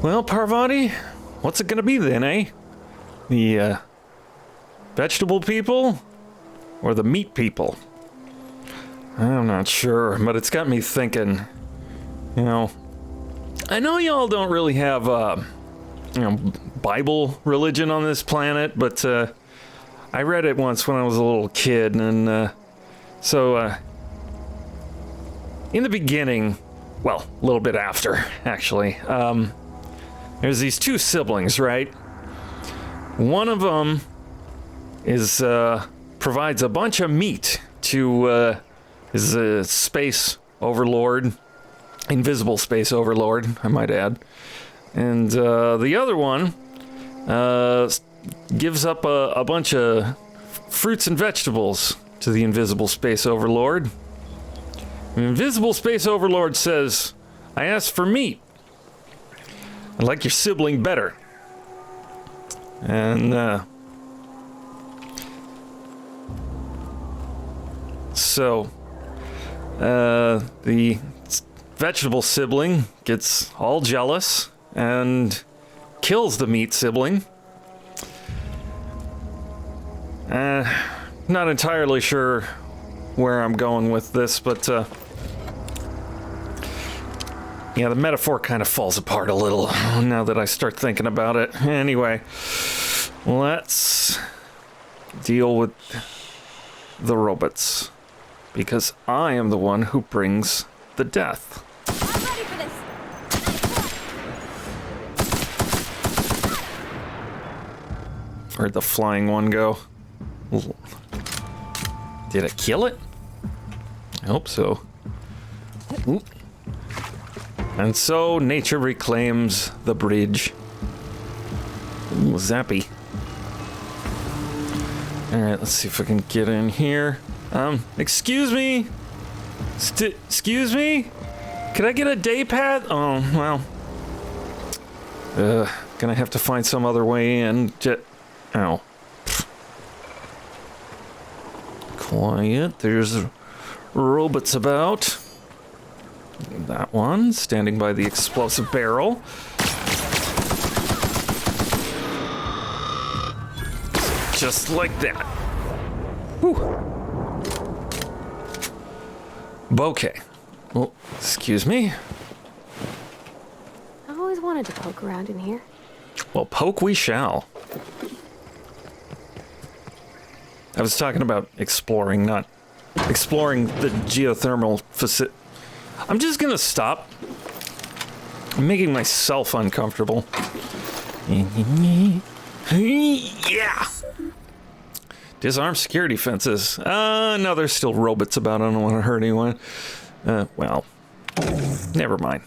Well, Parvati, what's it gonna be then, eh? The, vegetable people? Or the meat people? I'm not sure, but it's got me thinking. You know, I know y'all don't really have, Bible religion on this planet, but, I read it once when I was a little kid, and, in the beginning, well, a little bit after, actually, there's these two siblings, right? One of them provides a bunch of meat to, his space overlord, invisible space overlord, I might add. And, the other one, gives up a bunch of fruits and vegetables to the invisible space overlord. The invisible space overlord says, I asked for meat. I like your sibling better. And, the vegetable sibling gets all jealous and kills the meat sibling. Not entirely sure where I'm going with this, but, yeah, the metaphor kind of falls apart a little now that I start thinking about it. Anyway, let's deal with the robots, because I am the one who brings the death. I'm ready for this. Where'd the flying one go? Did it kill it? I hope so. Oop. And so nature reclaims the bridge. Ooh, zappy. Alright, let's see if I can get in here. Excuse me? Excuse me? Could I get a day pad? Oh, well. Gonna have to find some other way in. Ow. Quiet, there's robots about. That one, standing by the explosive barrel. Just like that. Whew. Bouquet. Oh, excuse me. I always wanted to poke around in here. Well, poke we shall. I was talking about exploring, not exploring the geothermal facility. I'm just gonna stop. I'm making myself uncomfortable. Yeah! Disarm security fences. No, there's still robots about. I don't want to hurt anyone. Well, never mind.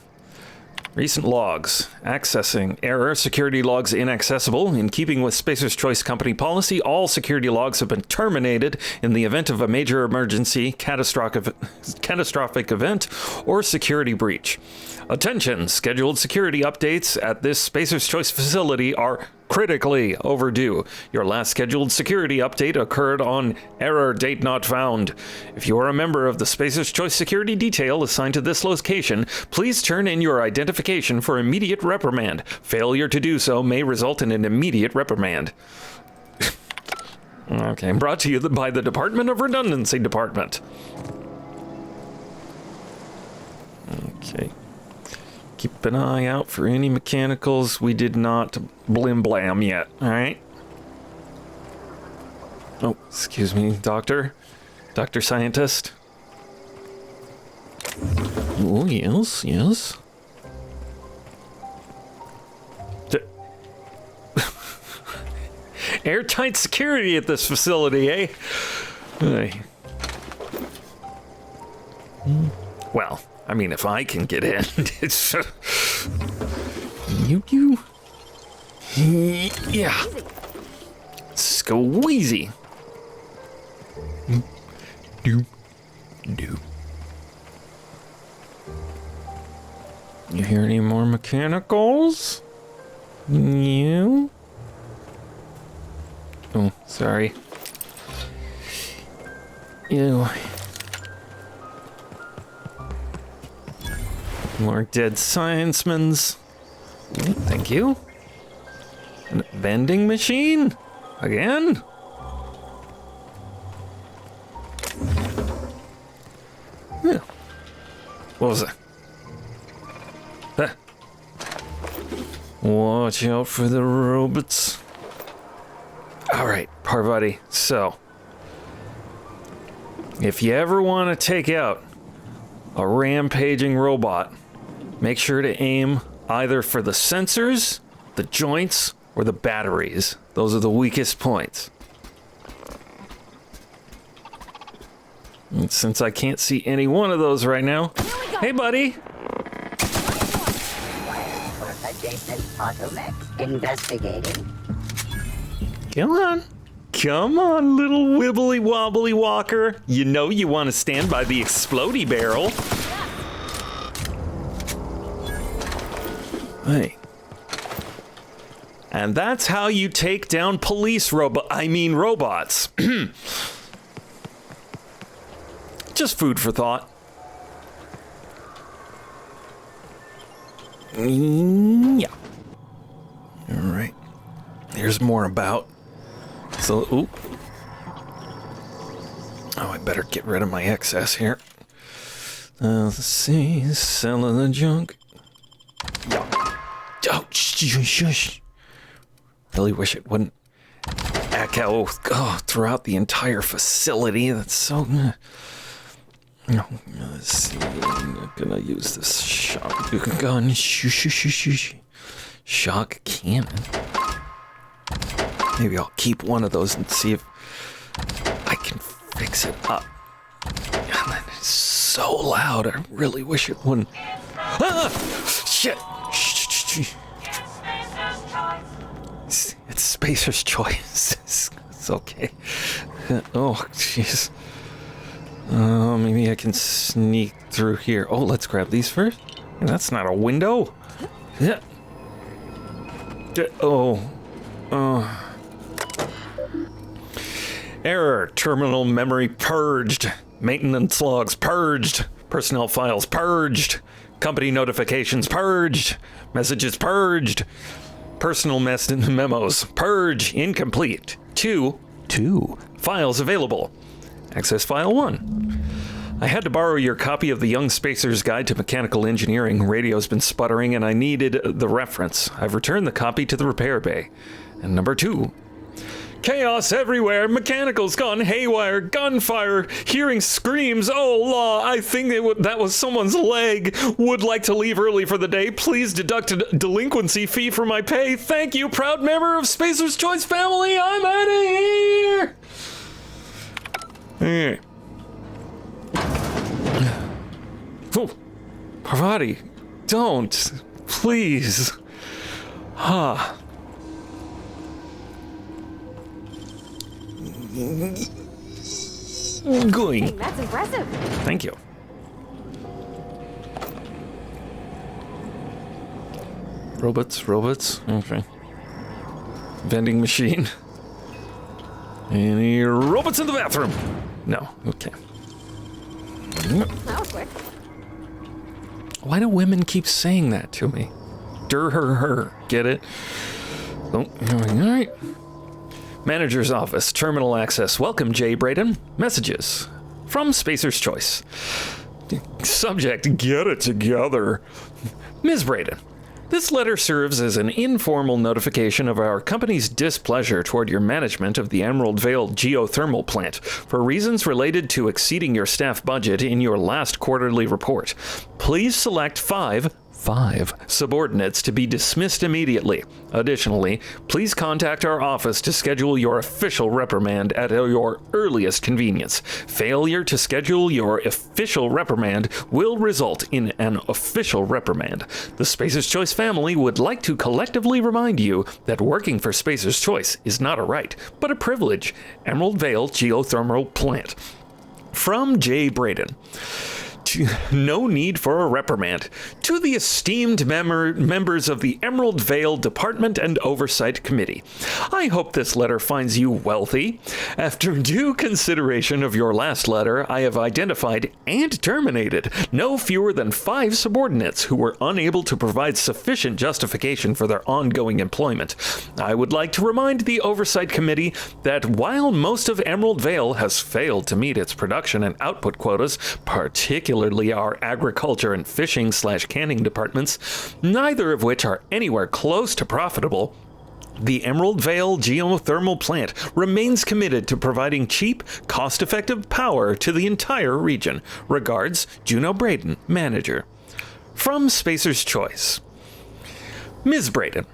Recent logs. Accessing. Error. Security logs inaccessible. In keeping with Spacer's Choice Company policy, all security logs have been terminated in the event of a major emergency, catastrophic event, or security breach. Attention! Scheduled security updates at this Spacer's Choice facility are critically overdue. Your last scheduled security update occurred on error date not found. If you are a member of the Spacer's Choice security detail assigned to this location, please turn in your identification for immediate reprimand. Failure to do so may result in an immediate reprimand. Okay, brought to you by the Department of Redundancy Department. Okay. Keep an eye out for any mechanicals we did not blim blam yet, alright? Oh, excuse me, Doctor Scientist. Oh, yes. Airtight security at this facility, eh? Hey. Well, I mean, if I can get in, it's... You... Yeah. Squeezy. Do. You hear any more mechanicals? You? Oh, sorry. Ew. More dead sciencemans. Thank you. A vending machine? Again? Yeah. What was that? Huh. Watch out for the robots. Alright, Parvati, so if you ever want to take out a rampaging robot, make sure to aim either for the sensors, the joints, or the batteries. Those are the weakest points. And since I can't see any one of those right now, hey buddy! Adjacent bottleneck investigating. Come on. Come on, little wibbly wobbly walker. You know you want to stand by the explodey barrel. Hey. And that's how you take down police robots. Just food for thought. Yeah. All right. There's more about. So, ooh. Oh, I better get rid of my excess here. Let's see. Selling the junk. Oh, shush. Really wish it wouldn't echo throughout the entire facility. That's so good. Let's see. I'm gonna use this shotgun. Shock cannon. Maybe I'll keep one of those and see if I can fix it up. God, it's so loud. I really wish it wouldn't. Ah! Shit! It's Spacer's Choice. It's okay. Oh, jeez. Maybe I can sneak through here. Oh, let's grab these first. That's not a window. Yeah. Error. Terminal memory purged. Maintenance logs purged. Personnel files purged. Company notifications purged. Messages purged. Personal memos purge incomplete. Two files available. Access file 1. I had to borrow your copy of the Young Spacer's Guide to Mechanical Engineering. Radio's been sputtering and I needed the reference. I've returned the copy to the repair bay. And number 2. Chaos everywhere, mechanicals gone haywire, gunfire, hearing screams, oh law, I think that was someone's leg. Would like to leave early for the day. Please deduct a delinquency fee for my pay. Thank you, proud member of Spacer's Choice family. I'm out of here. Hey. Oh, Parvati, don't, please. Ha. Going. Dang, that's impressive. Thank you. Robots. Okay. Vending machine. Any robots in the bathroom? No. Okay. That was quick. Why do women keep saying that to me? Her. Get it? Oh, all right. Manager's office, terminal access. Welcome, Jay Braden. Messages from Spacer's Choice. Subject, get it together. Ms. Braden, this letter serves as an informal notification of our company's displeasure toward your management of the Emerald Vale geothermal plant for reasons related to exceeding your staff budget in your last quarterly report. Please select five subordinates to be dismissed immediately. Additionally, please contact our office to schedule your official reprimand at your earliest convenience. Failure to schedule your official reprimand will result in an official reprimand. The Spacer's Choice family would like to collectively remind you that working for Spacer's Choice is not a right, but a privilege. Emerald Vale Geothermal Plant. From Jay Braden. no need for a reprimand. To the esteemed members of the Emerald Vale Department and Oversight Committee, I hope this letter finds you wealthy. After due consideration of your last letter, I have identified and terminated no fewer than 5 subordinates who were unable to provide sufficient justification for their ongoing employment. I would like to remind the Oversight Committee that while most of Emerald Vale has failed to meet its production and output quotas, particularly our agriculture and fishing/canning departments, neither of which are anywhere close to profitable, the Emerald Vale geothermal plant remains committed to providing cheap, cost-effective power to the entire region. Regards, Juno Braden, Manager. From Spacer's Choice. Ms. Braden,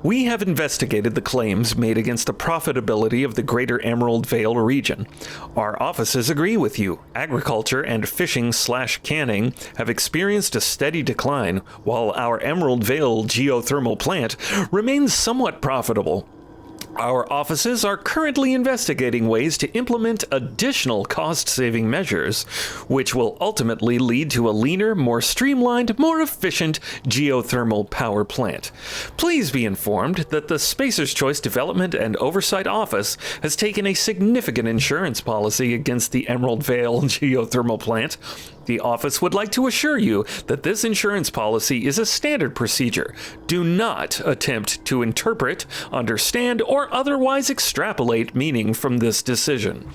we have investigated the claims made against the profitability of the greater Emerald Vale region. Our offices agree with you. Agriculture and fishing/canning have experienced a steady decline, while our Emerald Vale geothermal plant remains somewhat profitable. Our offices are currently investigating ways to implement additional cost-saving measures, which will ultimately lead to a leaner, more streamlined, more efficient geothermal power plant. Please be informed that the Spacer's Choice Development and Oversight Office has taken a significant insurance policy against the Emerald Vale geothermal plant. The office would like to assure you that this insurance policy is a standard procedure. Do not attempt to interpret, understand, or otherwise extrapolate meaning from this decision.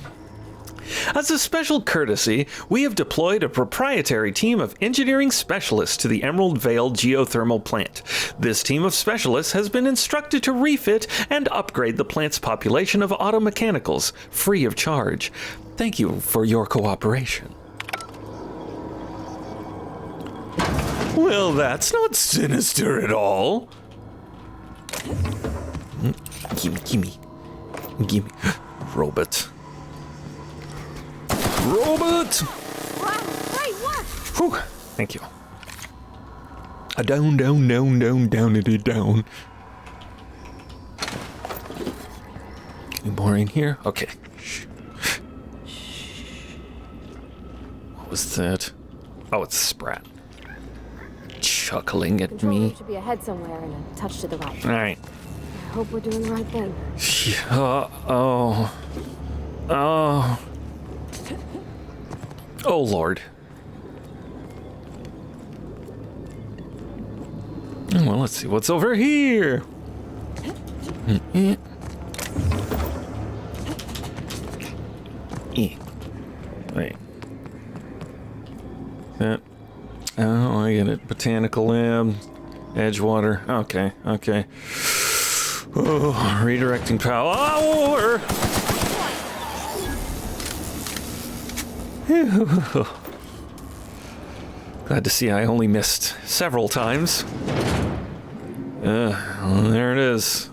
As a special courtesy, we have deployed a proprietary team of engineering specialists to the Emerald Vale geothermal plant. This team of specialists has been instructed to refit and upgrade the plant's population of automechanicals, free of charge. Thank you for your cooperation. Well, that's not sinister at all. Gimme. Robot. Robot! Wow, hey, what? Whew, thank you. Down. Any more in here? Okay. Shh. What was that? Oh, it's a Sprat. Chuckling at Control me. room should be ahead somewhere and a touch to the right. All right. I hope we're doing the right thing. Oh, Lord. Well, let's see what's over here. Wait. That. Oh, I get it. Botanical lab. Edgewater. Okay. Oh, redirecting power. Glad to see I only missed several times. There it is.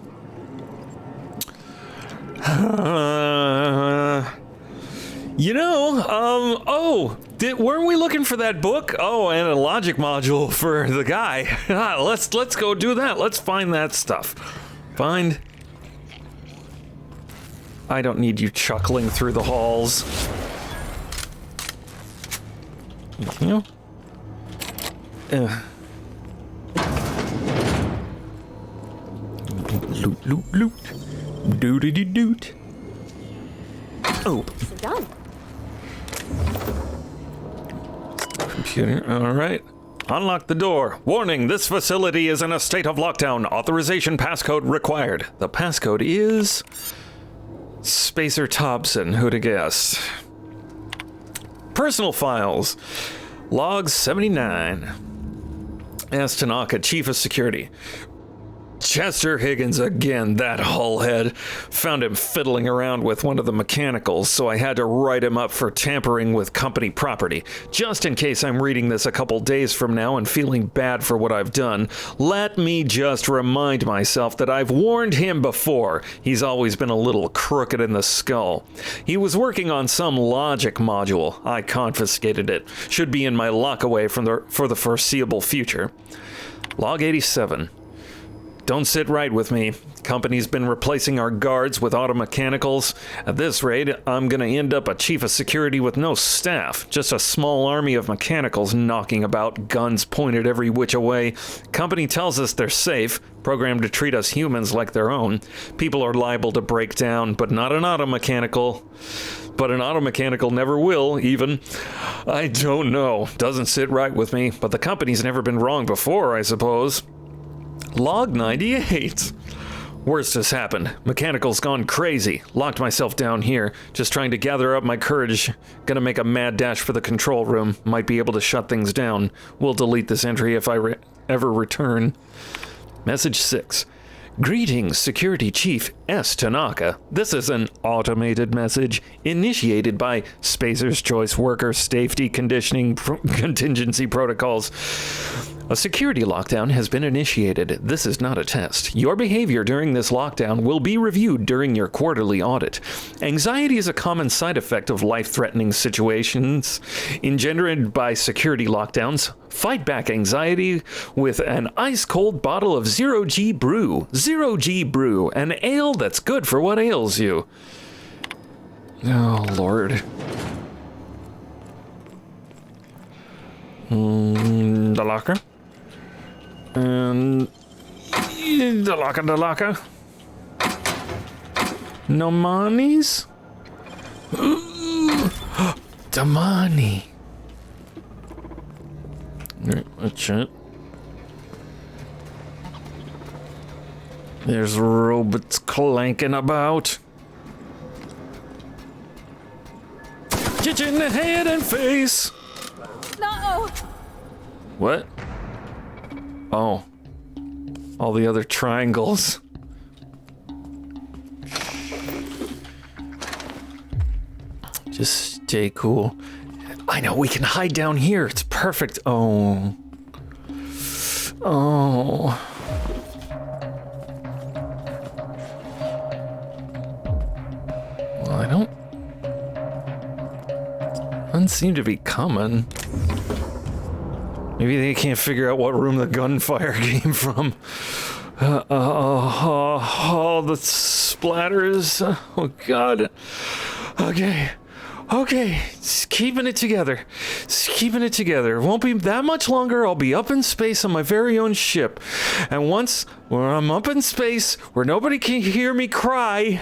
Weren't we looking for that book? Oh, and a logic module for the guy. Let's go do that. Let's find that stuff. I don't need you chuckling through the halls. You know? Loot. Doot. Oh. We're done. Computer, all right. Unlock the door. Warning, this facility is in a state of lockdown. Authorization passcode required. The passcode is... Spacer Thompson, who'd have guessed? Personal files. Log 79. As Tanaka, Chief of Security. Chester Higgins again, that hullhead. Found him fiddling around with one of the mechanicals, so I had to write him up for tampering with company property. Just in case I'm reading this a couple days from now and feeling bad for what I've done, let me just remind myself that I've warned him before. He's always been a little crooked in the skull. He was working on some logic module. I confiscated it. Should be in my lockaway for the foreseeable future. Log 87. Don't sit right with me. Company's been replacing our guards with automechanicals. At this rate, I'm gonna end up a chief of security with no staff. Just a small army of mechanicals knocking about, guns pointed every which way. Company tells us they're safe, programmed to treat us humans like their own. People are liable to break down, but not an automechanical. But an automechanical never will, even. I don't know. Doesn't sit right with me, but the company's never been wrong before, I suppose. Log 98. Worst has happened. Mechanical's gone crazy. Locked myself down here, just trying to gather up my courage. Gonna make a mad dash for the control room. Might be able to shut things down. We'll delete this entry if I ever return. Message 6. Greetings, Security Chief S. Tanaka. This is an automated message initiated by Spacer's Choice Worker Safety Conditioning Contingency Protocols. A security lockdown has been initiated. This is not a test. Your behavior during this lockdown will be reviewed during your quarterly audit. Anxiety is a common side effect of life-threatening situations engendered by security lockdowns. Fight back anxiety with an ice-cold bottle of Zero G Brew. Zero G Brew, an ale that's good for what ails you. Oh, Lord. The locker. And the locker. No monies? Damani. That's it. There's robots clanking about. Get you in the head and face. No! What? Oh. All the other triangles. Just stay cool. I know, we can hide down here. It's perfect. Oh. Oh. Well, I don't... Doesn't seem to be coming. Maybe they can't figure out what room the gunfire came from. The splatters. Oh, God. Okay. Just keeping it together. It won't be that much longer. I'll be up in space on my very own ship. And once I'm up in space where nobody can hear me cry,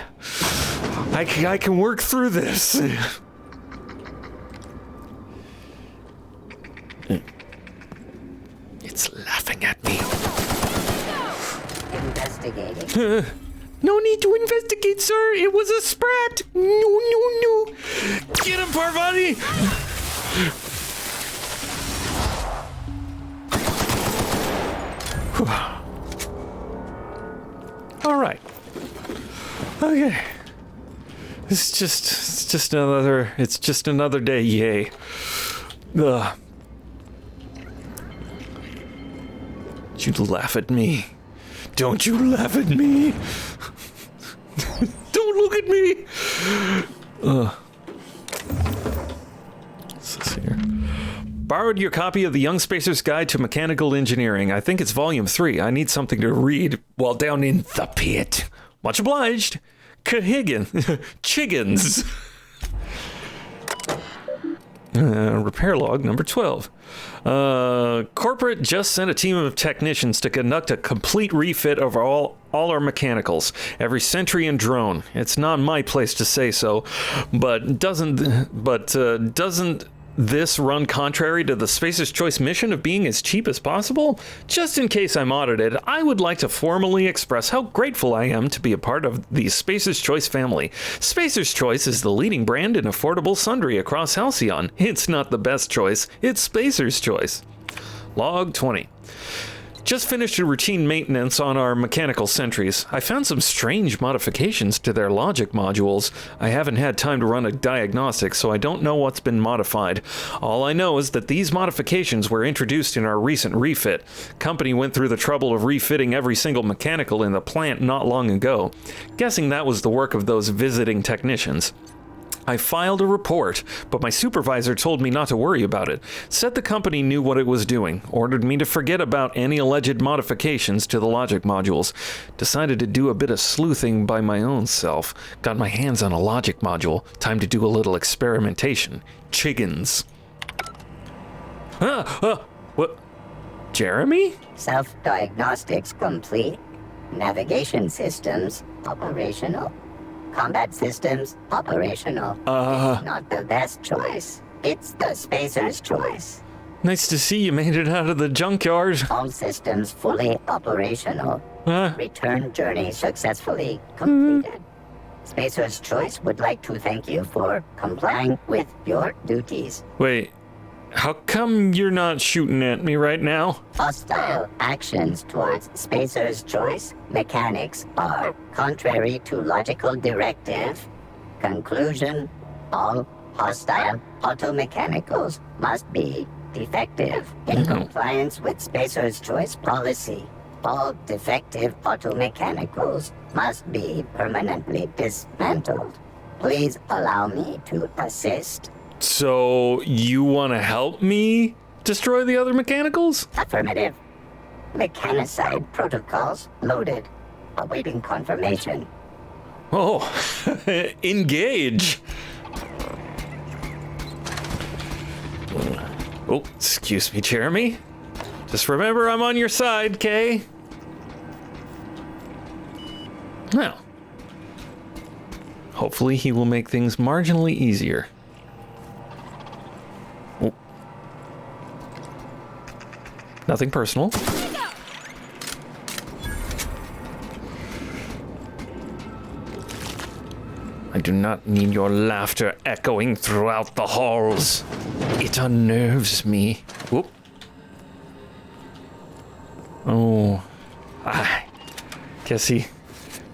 I can work through this. It's laughing at me. Investigating. No need to investigate, sir. It was a sprat. No. Get him, Parvati. All right. Okay. It's just another day. Yay. Ugh. Don't you laugh at me. Don't you laugh at me. Don't look at me. What's this here? Borrowed your copy of the Young Spacer's Guide to Mechanical Engineering. I think it's volume 3. I need something to read while down in the pit. Much obliged. Cahigan. Chiggins. Repair log number 12. Corporate just sent a team of technicians to conduct a complete refit of all our mechanicals, every sentry and drone. It's not my place to say so, but doesn't this run contrary to the Spacer's Choice mission of being as cheap as possible? Just in case I'm audited, I would like to formally express how grateful I am to be a part of the Spacer's Choice family. Spacer's Choice is the leading brand in affordable sundry across Halcyon. It's not the best choice, it's Spacer's Choice. Log 20. Just finished a routine maintenance on our mechanical sentries. I found some strange modifications to their logic modules. I haven't had time to run a diagnostic, so I don't know what's been modified. All I know is that these modifications were introduced in our recent refit. Company went through the trouble of refitting every single mechanical in the plant not long ago. Guessing that was the work of those visiting technicians. I filed a report, but my supervisor told me not to worry about it. Said the company knew what it was doing, ordered me to forget about any alleged modifications to the logic modules. Decided to do a bit of sleuthing by my own self. Got my hands on a logic module. Time to do a little experimentation. Chiggins. What? Jeremy? Self-diagnostics complete. Navigation systems operational. Combat systems operational. It's not the best choice. It's the spacer's choice. Nice to see you made it out of the junkyard. All systems fully operational. Return journey successfully completed. Spacer's Choice would like to thank you for complying with your duties. Wait, how come you're not shooting at me right now? Hostile actions towards Spacer's Choice mechanics are contrary to logical directive. Conclusion: all hostile automechanicals must be defective in compliance with Spacer's Choice policy. All defective automechanicals must be permanently dismantled. Please allow me to assist. So, you want to help me destroy the other mechanicals? Affirmative. Mechanicide protocols loaded. Awaiting confirmation. Oh, engage. Oh, excuse me, Jeremy. Just remember I'm on your side, Kay. Well, hopefully he will make things marginally easier. Oh. Nothing personal. I do not need your laughter echoing throughout the halls. It unnerves me. Whoop. Oh, I guess he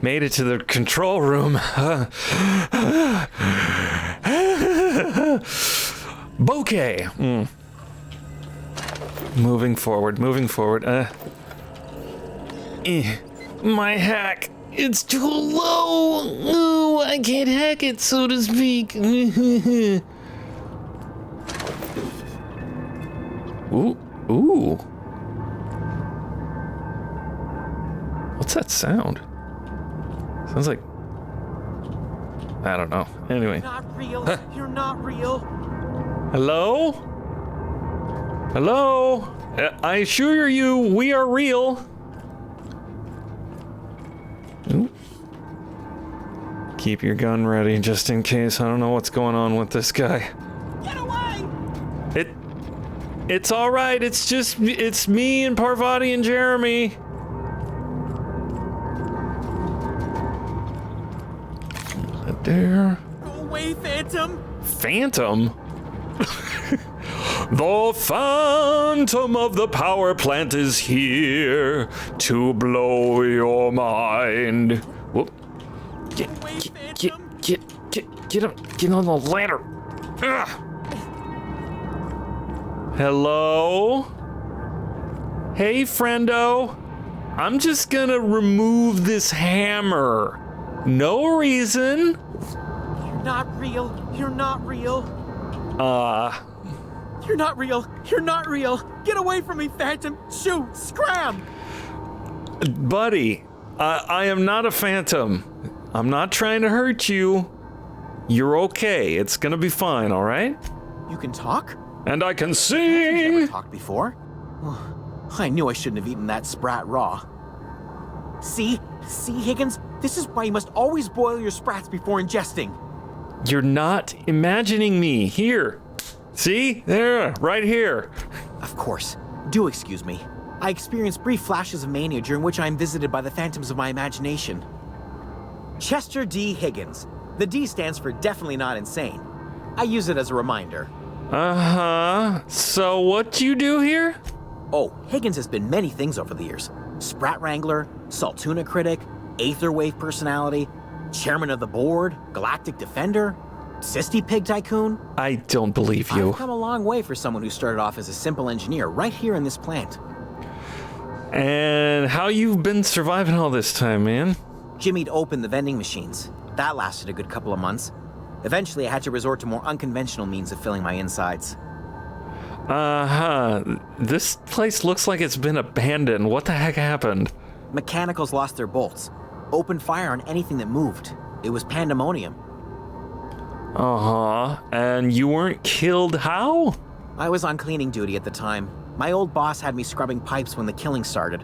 made it to the control room. Bouquet. Moving forward. My hack. It's too low. Ooh, I can't hack it, so to speak. Ooh. What's that sound? Sounds like... I don't know. Anyway. Not real. You're not real. Hello? Hello? I assure you, we are real. Ooh. Keep your gun ready just in case. I don't know what's going on with this guy. Get away! It's all right. It's me and Parvati and Jeremy. There. Go away, Phantom! Phantom? The Phantom of the power plant is here to blow your mind. Whoop. Get on the ladder. Ugh. Hello? Hey, friendo. I'm just gonna remove this hammer. No reason. You're not real. You're not real. You're not real. You're not real. Get away from me, Phantom. Shoot. Scram. Buddy, I am not a phantom. I'm not trying to hurt you. You're okay. It's gonna be fine, all right? You can talk? And I can You've sing! never talked before. I knew I shouldn't have eaten that sprat raw. See, Higgins? This is why you must always boil your sprats before ingesting. You're not imagining me. Here. See? There, right here. Of course. Do excuse me. I experience brief flashes of mania during which I am visited by the phantoms of my imagination. Chester D. Higgins. The D stands for definitely not insane. I use it as a reminder. Uh-huh. So what you do here? Oh, Higgins has been many things over the years. Sprat Wrangler, Saltuna Critic, Aetherwave Personality, Chairman of the Board, Galactic Defender, Sisty Pig Tycoon. I don't believe you. I've come a long way for someone who started off as a simple engineer right here in this plant. And how you've been surviving all this time, man? Jimmy'd opened the vending machines. That lasted a good couple of months. Eventually, I had to resort to more unconventional means of filling my insides. This place looks like it's been abandoned. What the heck happened? Mechanicals lost their bolts. Opened fire on anything that moved. It was pandemonium. And you weren't killed how? I was on cleaning duty at the time. My old boss had me scrubbing pipes when the killing started.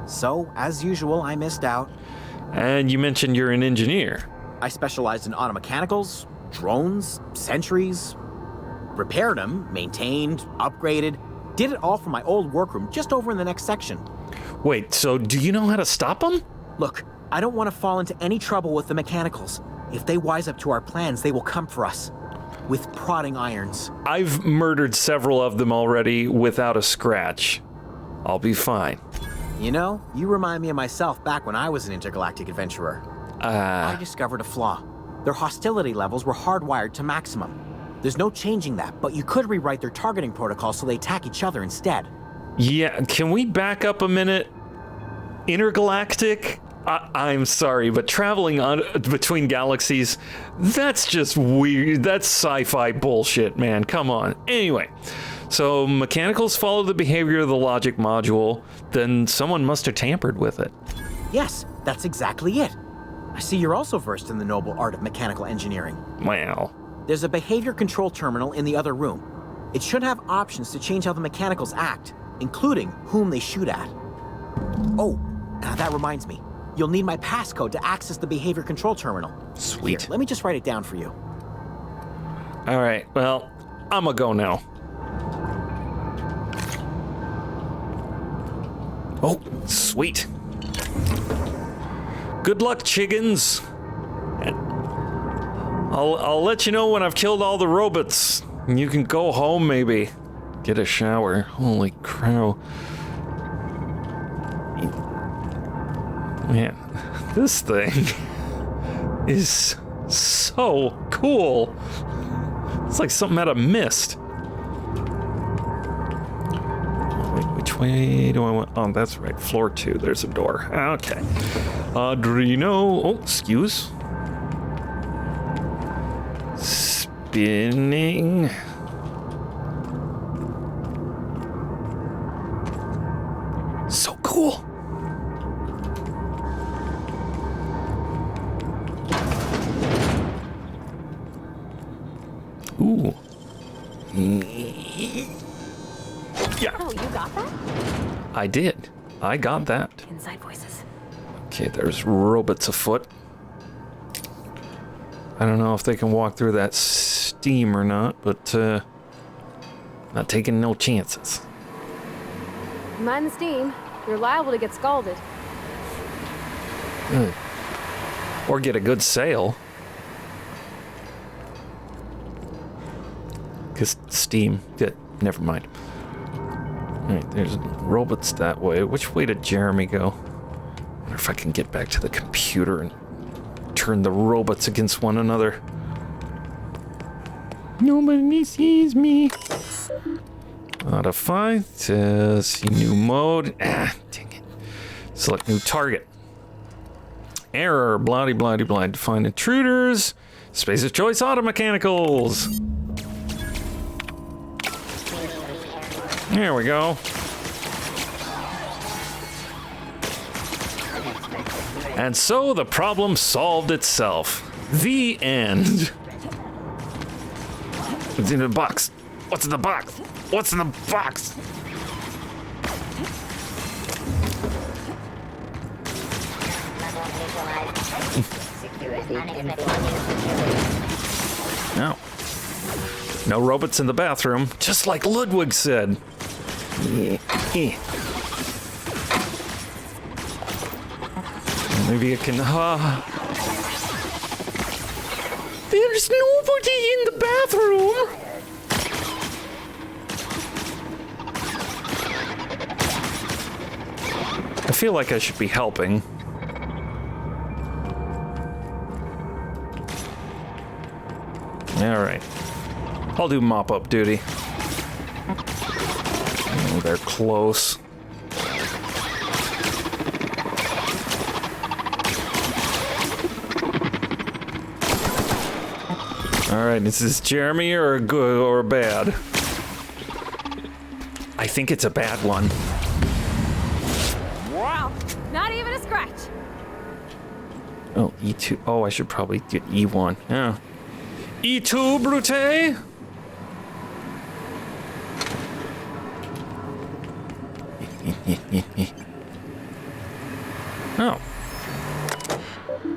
So, as usual, I missed out. And you mentioned you're an engineer. I specialized in automechanicals, drones, sentries. Repaired them, maintained, upgraded. Did it all from my old workroom just over in the next section. Wait, so do you know how to stop them? Look, I don't want to fall into any trouble with the mechanicals. If they wise up to our plans, they will come for us. With prodding irons. I've murdered several of them already without a scratch. I'll be fine. You know, you remind me of myself back when I was an intergalactic adventurer. I discovered a flaw. Their hostility levels were hardwired to maximum. There's no changing that, but you could rewrite their targeting protocol so they attack each other instead. Yeah, can we back up a minute? Intergalactic? I'm sorry, but traveling between galaxies, that's just weird. That's sci-fi bullshit, man. Come on. Anyway, so mechanicals follow the behavior of the logic module, then someone must have tampered with it. Yes, that's exactly it. I see you're also versed in the noble art of mechanical engineering. Well, there's a behavior control terminal in the other room. It should have options to change how the mechanicals act, including whom they shoot at. Oh, that reminds me. You'll need my passcode to access the behavior control terminal. Sweet. Here, let me just write it down for you. All right, well, I'm gonna go now. Oh, sweet. Good luck, chickens. I'll let you know when I've killed all the robots. You can go home, maybe. Get a shower. Holy crow. Man, this thing is so cool. It's like something out of Mist. Wait, which way do I want? Oh, that's right. Floor 2. There's a door. Okay. Adreno. Oh, excuse. Spinning. So cool. Ooh. Yeah. Oh, you got that? I did. I got that. Inside voices. Okay, there's robots afoot. I don't know if they can walk through that steam or not, but not taking no chances. Mind the steam. You're liable to get scalded. Or get a good sail. Because steam. Good. Never mind. Alright, there's robots that way. Which way did Jeremy go? I wonder if I can get back to the computer and turn the robots against one another. Nobody sees me. Modify. See new mode. Dang it. Select new target. Error. Bloody, bloody, blind. Define intruders. Space of choice automechanicals. There we go. And so the problem solved itself. The end. What's in the box? What's in the box? What's in the box? No. No robots in the bathroom, just like Ludwig said. Maybe it can. There's nobody in the bathroom. I feel like I should be helping. All right. I'll do mop-up duty. Oh, they're close. All right, is this Jeremy or a good or a bad? I think it's a bad one. Wow, not even a scratch. Oh, E2. Oh, I should probably get E1. Yeah. E2, Brute? Oh.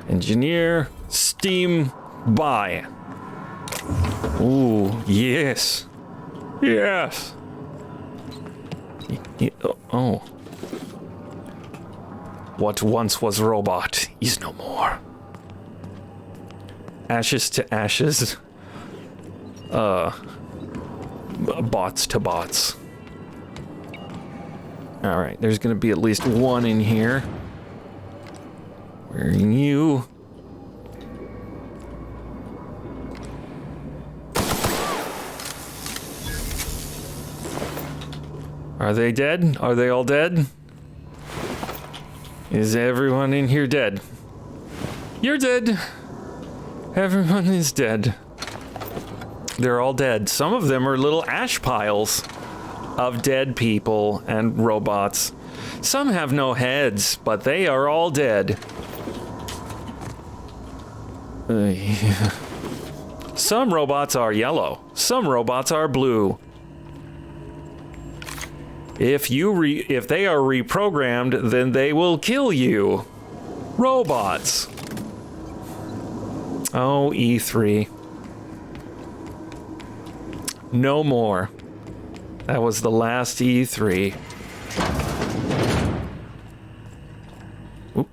Engineer, steam, buy. Ooh, yes. Yes. Oh. What once was robot is no more. Ashes to ashes. Bots to bots. Alright, there's gonna be at least one in here. Where are you? Are they dead? Are they all dead? Is everyone in here dead? You're dead. Everyone is dead. They're all dead. Some of them are little ash piles of dead people and robots. Some have no heads, but they are all dead. Some robots are yellow. Some robots are blue. If they are reprogrammed, then they will kill you. Robots. Oh, E3. No more. That was the last E3. Oop.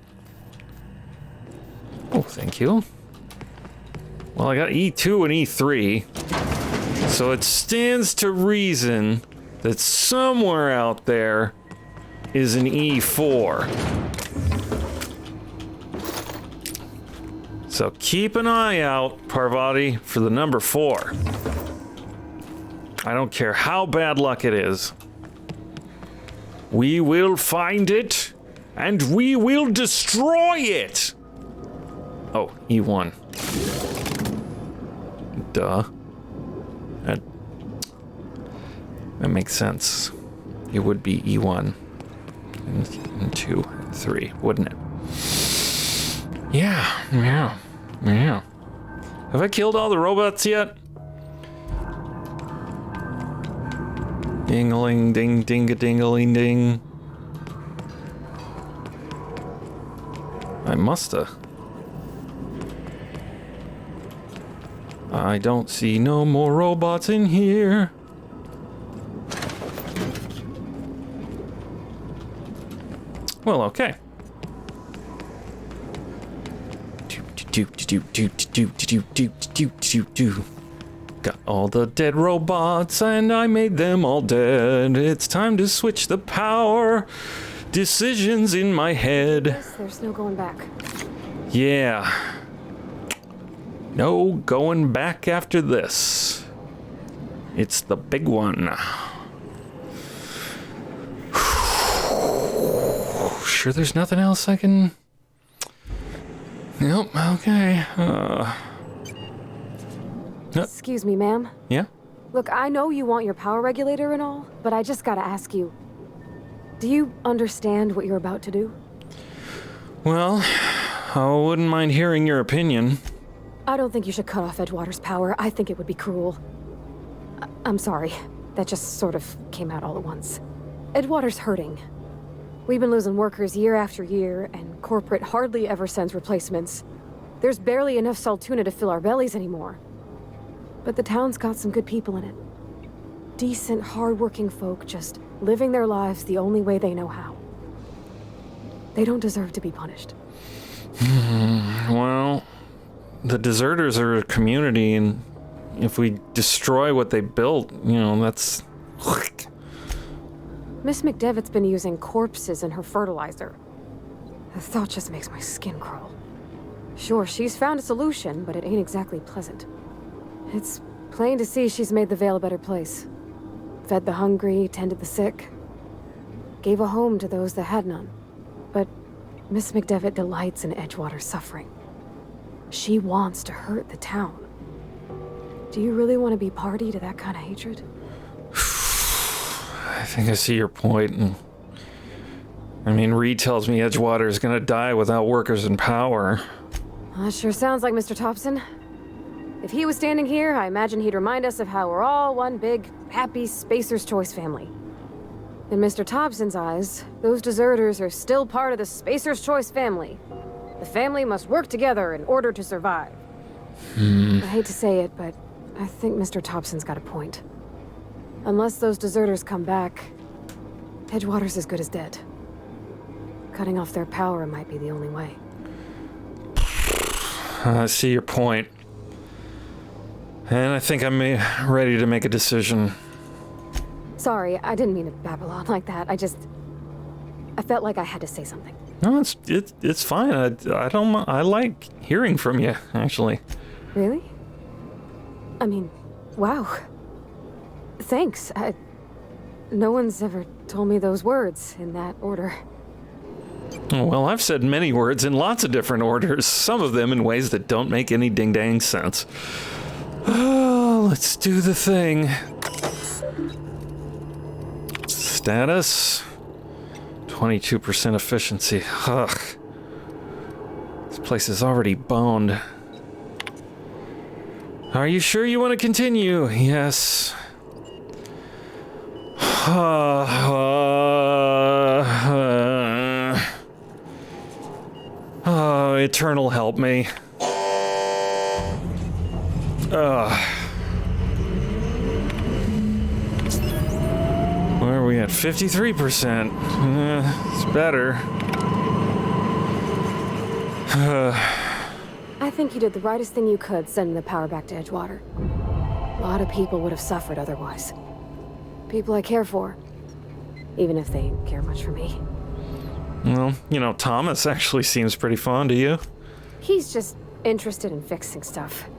Oh, thank you. Well, I got E2 and E3. So it stands to reason that somewhere out there is an E4. So keep an eye out, Parvati, for the number 4. I don't care how bad luck it is. We will find it, and we will destroy it! Oh, E1. Duh. That makes sense. It would be E1 and 2 and 3, wouldn't it? Yeah. Have I killed all the robots yet? Ding-a-ling, ding, ding-a-ding-a-ling, ding. I musta. I don't see no more robots in here. Well, okay. Got all the dead robots and I made them all dead. It's time to switch the power. Decisions in my head. There's no going back. Yeah. No going back after this. It's the big one. Sure there's nothing else I can... Nope, okay. Excuse me, ma'am. Yeah? Look, I know you want your power regulator and all, but I just gotta ask you. Do you understand what you're about to do? Well, I wouldn't mind hearing your opinion. I don't think you should cut off Edgewater's power. I think it would be cruel. I'm sorry. That just sort of came out all at once. Edgewater's hurting. We've been losing workers year after year, and corporate hardly ever sends replacements. There's barely enough Saltuna to fill our bellies anymore. But the town's got some good people in it. Decent, hard-working folk just living their lives the only way they know how. They don't deserve to be punished. Well, the deserters are a community, and if we destroy what they built, you know, that's... Miss McDevitt's been using corpses in her fertilizer. The thought just makes my skin crawl. Sure, she's found a solution, but it ain't exactly pleasant. It's plain to see she's made the Vale a better place. Fed the hungry, tended the sick. Gave a home to those that had none. But Miss McDevitt delights in Edgewater's suffering. She wants to hurt the town. Do you really want to be party to that kind of hatred? I think I see your point. And I mean, Reed tells me Edgewater is gonna die without workers in power. That sure sounds like Mr. Thompson. If he was standing here, I imagine he'd remind us of how we're all one big, happy Spacer's Choice family. In Mr. Thompson's eyes, those deserters are still part of the Spacer's Choice family. The family must work together in order to survive. I hate to say it, but I think Mr. Thompson's got a point. Unless those deserters come back, Edgewater's as good as dead. Cutting off their power might be the only way. I see your point. And I think I'm ready to make a decision. Sorry, I didn't mean to babble on like that. I felt like I had to say something. No, it's fine. I like hearing from you, actually. Really? I mean, wow. Thanks. No one's ever told me those words in that order. Well, I've said many words in lots of different orders, some of them in ways that don't make any ding-dang sense. Let's do the thing. Status. 22% efficiency. Ugh. This place is already boned. Are you sure you want to continue? Yes. Eternal help me. Where are we at? 53%. It's better. I think you did the rightest thing you could sending the power back to Edgewater. A lot of people would have suffered otherwise. People I care for. Even if they care much for me. Well, you know, Thomas actually seems pretty fond of you. He's just interested in fixing stuff.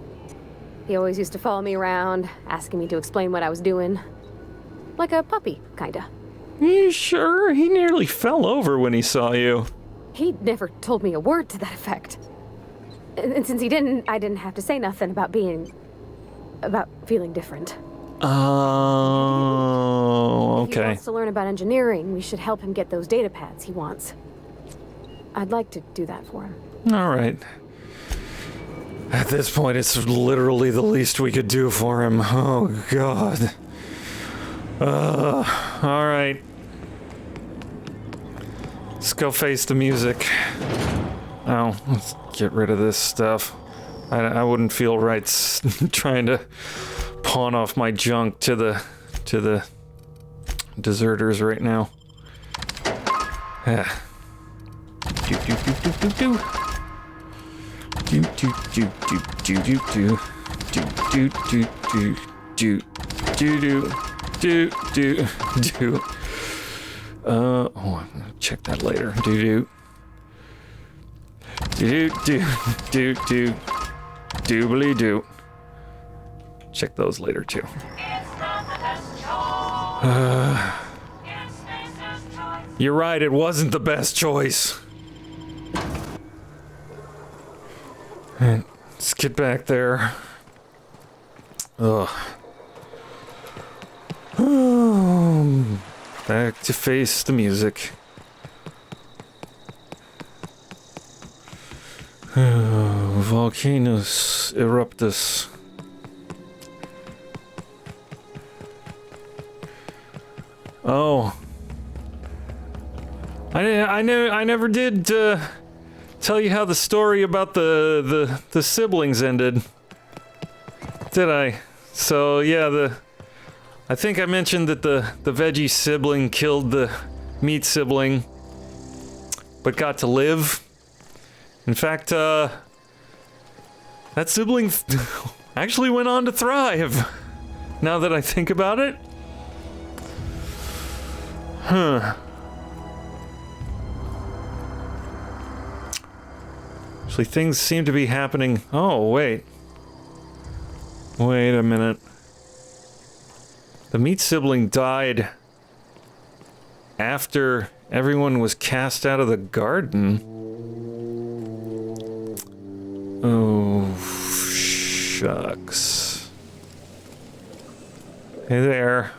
He always used to follow me around, asking me to explain what I was doing. Like a puppy, kinda. You sure? He nearly fell over when he saw you. He never told me a word to that effect. And since he didn't, I didn't have to say nothing about feeling different. Oh, If he okay. wants to learn about engineering, we should help him get those data pads he wants. I'd like to do that for him. All right. At this point, it's literally the least we could do for him. Oh, God. All right. Let's go face the music. Oh, let's get rid of this stuff. I wouldn't feel right trying to pawn off my junk to the deserters right now. Yeah. Do do do do do do. Do do do do do do do. Do do do do do do do do. Oh, I'm gonna check that later. Do do do do do doobly do. Check those later too. You're right, it wasn't the best choice. Alright, let's get back there. Ugh. Back to face the music. Volcanoes eruptus. Oh. I never did tell you how the story about the siblings ended. Did I? So yeah, I think I mentioned that the veggie sibling killed the meat sibling, but got to live. In fact, that sibling actually went on to thrive. Now that I think about it. Huh. Actually, things seem to be happening. Oh, wait. Wait a minute. The meat sibling died after everyone was cast out of the garden. Oh, shucks. Hey there.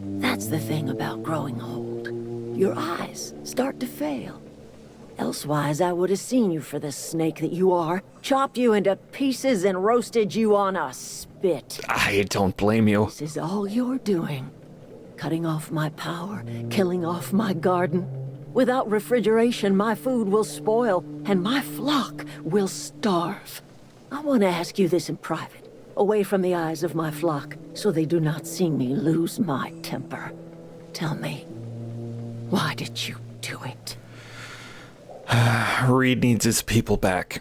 That's the thing about growing old. Your eyes start to fail. Elsewise, I would have seen you for the snake that you are, chopped you into pieces and roasted you on a spit. I don't blame you. This is all you're doing. Cutting off my power, killing off my garden. Without refrigeration, my food will spoil, and my flock will starve. I want to ask you this in private, away from the eyes of my flock, so they do not see me lose my temper. Tell me, why did you do it? Reed needs his people back.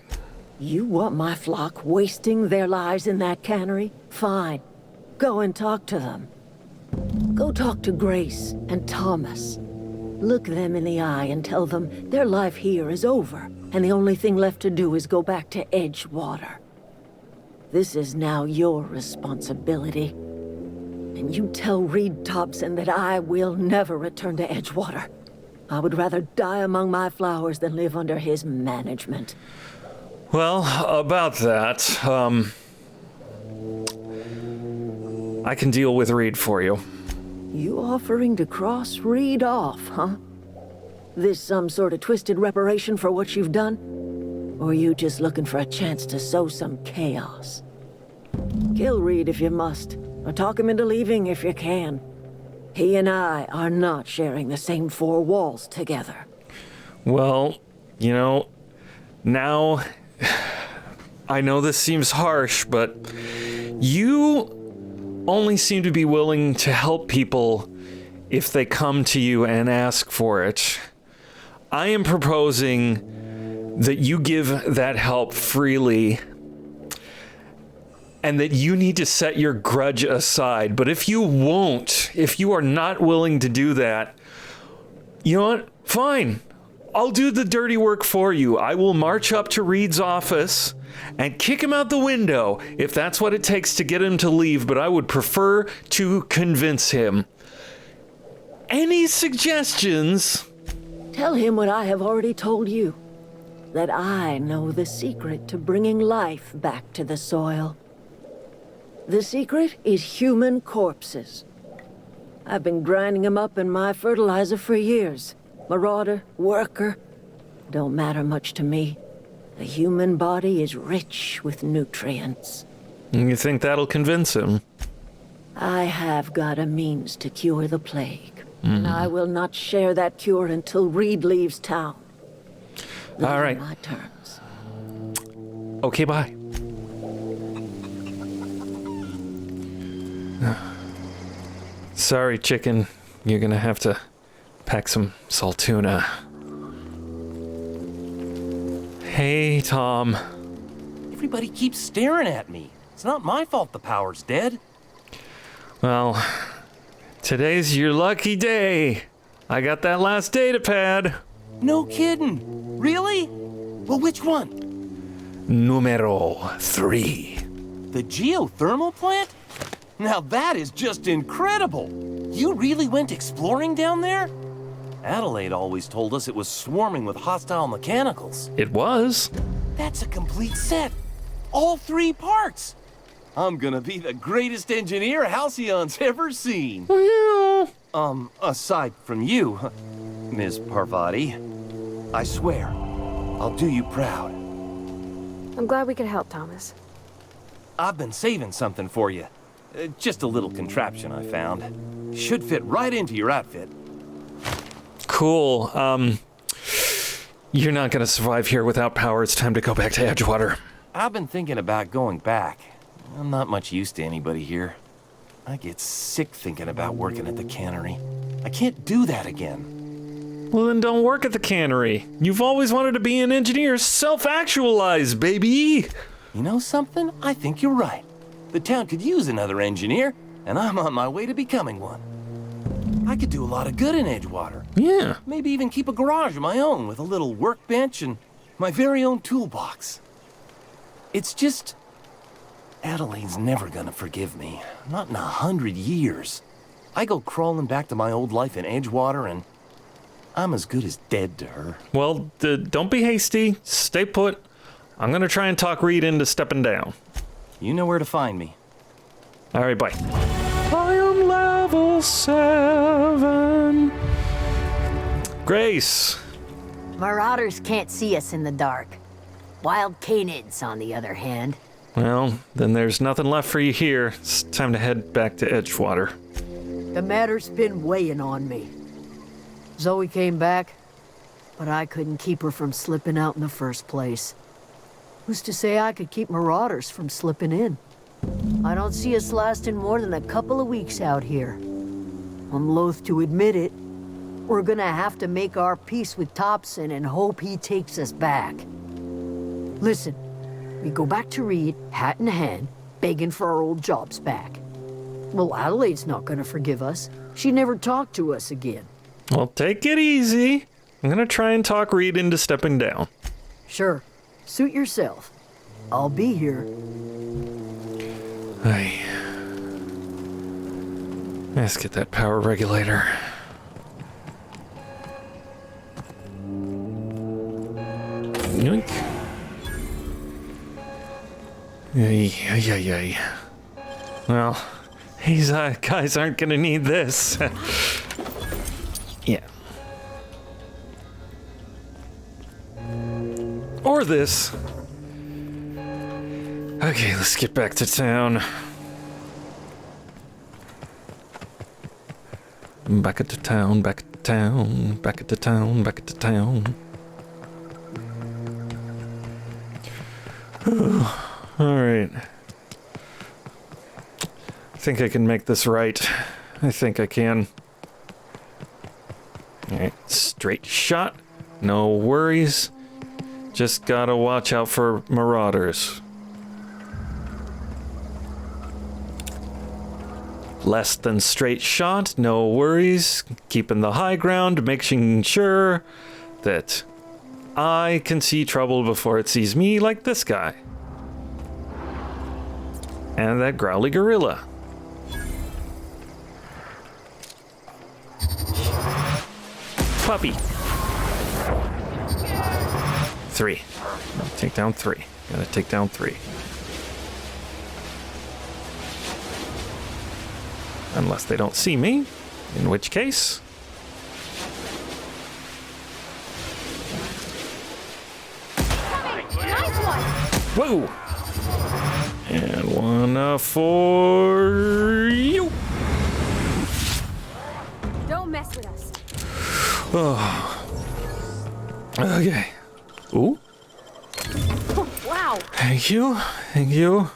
You want my flock wasting their lives in that cannery? Fine. Go and talk to them. Go talk to Grace and Thomas. Look them in the eye and tell them their life here is over, and the only thing left to do is go back to Edgewater. This is now your responsibility. And you tell Reed Thompson that I will never return to Edgewater. I would rather die among my flowers than live under his management. Well, about that, I can deal with Reed for you. You offering to cross Reed off, huh? This some sort of twisted reparation for what you've done? Or you just looking for a chance to sow some chaos? Kill Reed if you must, or talk him into leaving if you can. He and I are not sharing the same four walls together. Well, you know, now I know this seems harsh, but you only seem to be willing to help people if they come to you and ask for it. I am proposing that you give that help freely and that you need to set your grudge aside. But if you won't, if you are not willing to do that, you know what? Fine. I'll do the dirty work for you. I will march up to Reed's office and kick him out the window if that's what it takes to get him to leave, but I would prefer to convince him. Any suggestions? Tell him what I have already told you. That I know the secret to bringing life back to the soil. The secret is human corpses. I've been grinding them up in my fertilizer for years. Marauder, worker, don't matter much to me. The human body is rich with nutrients. You think that'll convince him? I have got a means to cure the plague. And I will not share that cure until Reed leaves town. Those All right. are my terms. Okay, bye. Sorry, chicken. You're gonna have to pack some saltuna. Hey, Tom. Everybody keeps staring at me. It's not my fault the power's dead. Well, today's your lucky day. I got that last data pad. No kidding. Really? Well, which one? Numero 3. The geothermal plant? Now that is just incredible. You really went exploring down there? Adelaide always told us it was swarming with hostile mechanicals. It was. That's a complete set. All 3 parts. I'm gonna be the greatest engineer Halcyon's ever seen. Aside from you, Ms. Parvati. I swear, I'll do you proud. I'm glad we could help, Thomas. I've been saving something for you. Just a little contraption I found. Should fit right into your outfit. Cool. You're not gonna survive here without power. It's time to go back to Edgewater. I've been thinking about going back. I'm not much use to anybody here. I get sick thinking about working at the cannery. I can't do that again. Well, then don't work at the cannery. You've always wanted to be an engineer. Self-actualize, baby. You know something? I think you're right. The town could use another engineer, and I'm on my way to becoming one. I could do a lot of good in Edgewater. Yeah. Maybe even keep a garage of my own with a little workbench and my very own toolbox. It's just... Adelaide's never gonna forgive me. Not in 100 years. I go crawling back to my old life in Edgewater, and I'm as good as dead to her. Well, don't be hasty. Stay put. I'm gonna try and talk Reed into stepping down. You know where to find me. All right, bye. Whoa! level 7. Grace. Marauders can't see us in the dark. Wild canids, on the other hand. Well, then there's nothing left for you here. It's time to head back to Edgewater. The matter's been weighing on me. Zoe came back, but I couldn't keep her from slipping out in the first place. Who's to say I could keep marauders from slipping in? I don't see us lasting more than a couple of weeks out here. I'm loath to admit it. We're gonna have to make our peace with Thompson and hope he takes us back. Listen, we go back to Reed, hat in hand, begging for our old jobs back. Well, Adelaide's not gonna forgive us. She never talked to us again. Well, take it easy. I'm gonna try and talk Reed into stepping down. Sure, suit yourself. I'll be here. Hey. Let's get that power regulator. Yoink. Yay. Well, these guys aren't gonna need this. Yeah. Or this. Okay, let's get back to town. Back at the town, back at the town, back at the town, back at the town. Alright. I think I can make this right. I think I can. Alright, straight shot. No worries. Just gotta watch out for marauders. Less than straight shot, no worries. Keeping the high ground, making sure that I can see trouble before it sees me, like this guy. And that growly gorilla. Puppy. 3. Take down 3. Gotta take down 3. Unless they don't see me, in which case... Whoa! And one for you! Don't mess with us. Oh. Okay. Ooh. Wow. Thank you. Thank you.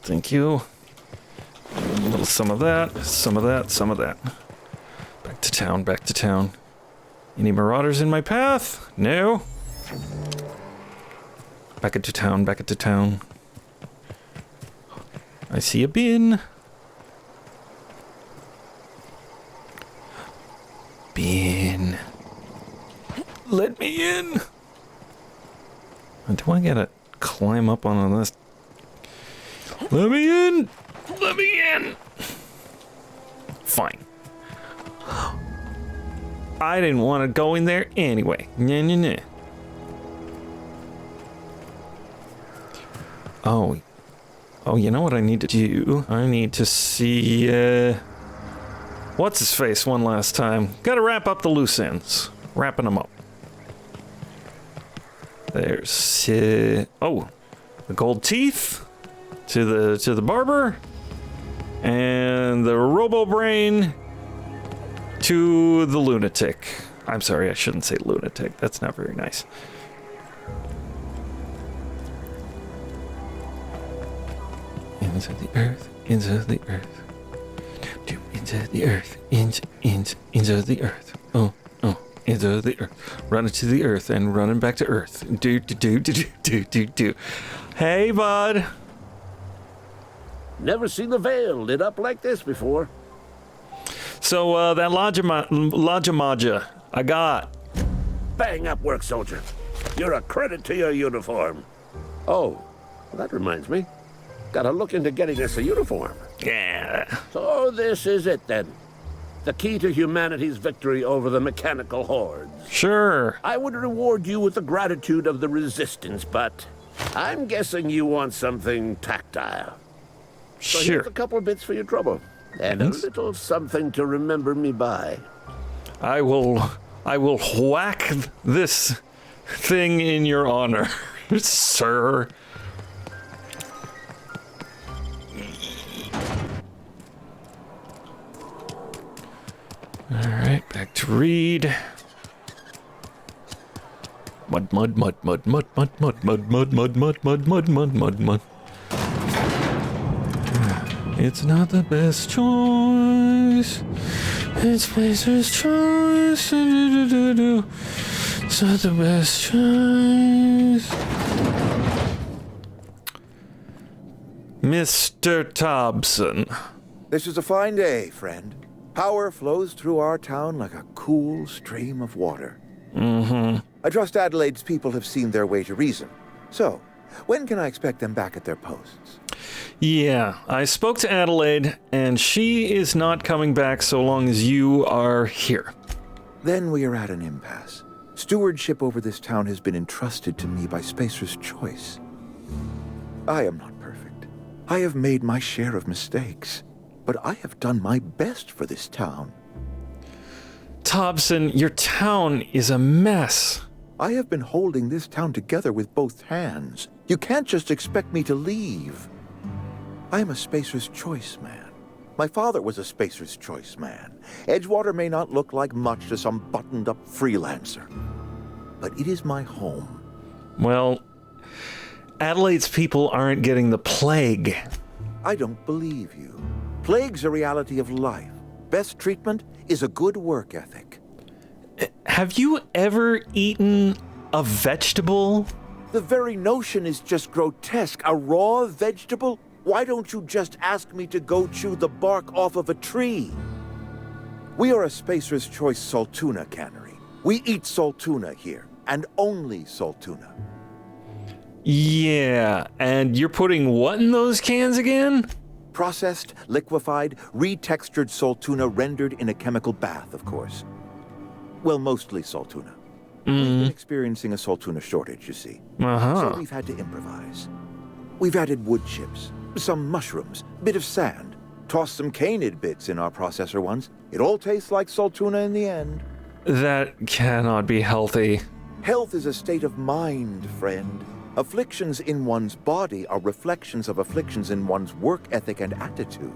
Thank you. A little some of that, some of that, some of that. Back to town, back to town. Any marauders in my path? No. Back into town, back into town. I see a bin. Bin. Let me in. Do I gotta climb up on this? Let me in! Let me in! Fine. I didn't want to go in there anyway. Nah. Oh, you know what I need to do? I need to see, what's his face one last time. Gotta wrap up the loose ends. Wrapping them up. There's, oh, the gold teeth to the barber, and the robo brain to the lunatic. I'm sorry, I shouldn't say lunatic. That's not very nice. Into the earth, into the earth, into the earth, into the earth. Oh, into the earth. Running to the earth and running back to earth. Do. Hey, bud. Never seen the Vale lit up like this before. So, that Lajamaja I got. Bang up work, soldier. You're a credit to your uniform. Oh, well, that reminds me. Gotta look into getting us a uniform. Yeah. So this is it then. The key to humanity's victory over the mechanical hordes. Sure. I would reward you with the gratitude of the resistance, but I'm guessing you want something tactile. So Sure. here's a couple of bits for your trouble. And a little something to remember me by. I will whack this thing in your honor, sir. All right, back to read. Mud, mud, mud, mud, mud, mud, mud, mud, mud, mud, mud, mud, mud, mud, mud, mud. It's not the best choice. It's Spacer's choice. It's not the best choice. Mr. Thompson. This is a fine day, friend. Power flows through our town like a cool stream of water. Mm-hmm. I trust Adelaide's people have seen their way to reason. So, when can I expect them back at their posts? Yeah, I spoke to Adelaide, and she is not coming back so long as you are here. Then we are at an impasse. Stewardship over this town has been entrusted to me by Spacer's choice. I am not perfect. I have made my share of mistakes, but I have done my best for this town. Thompson, your town is a mess. I have been holding this town together with both hands. You can't just expect me to leave. I am a Spacer's Choice man. My father was a Spacer's Choice man. Edgewater may not look like much to some buttoned-up freelancer, but it is my home. Well, Adelaide's people aren't getting the plague. I don't believe you. Plague's a reality of life. Best treatment is a good work ethic. Have you ever eaten a vegetable? The very notion is just grotesque. A raw vegetable? Why don't you just ask me to go chew the bark off of a tree? We are a Spacer's Choice Saltuna cannery. We eat saltuna here, and only saltuna. Yeah, and you're putting what in those cans again? Processed, liquefied, retextured saltuna rendered in a chemical bath, of course. Well, mostly saltuna. We've been experiencing a saltuna shortage, you see. So we've had to improvise. We've added wood chips, some mushrooms, bit of sand, tossed some canid bits in our processor once. It all tastes like saltuna in the end. That cannot be healthy. Health is a state of mind, friend. Afflictions in one's body are reflections of afflictions in one's work ethic and attitude.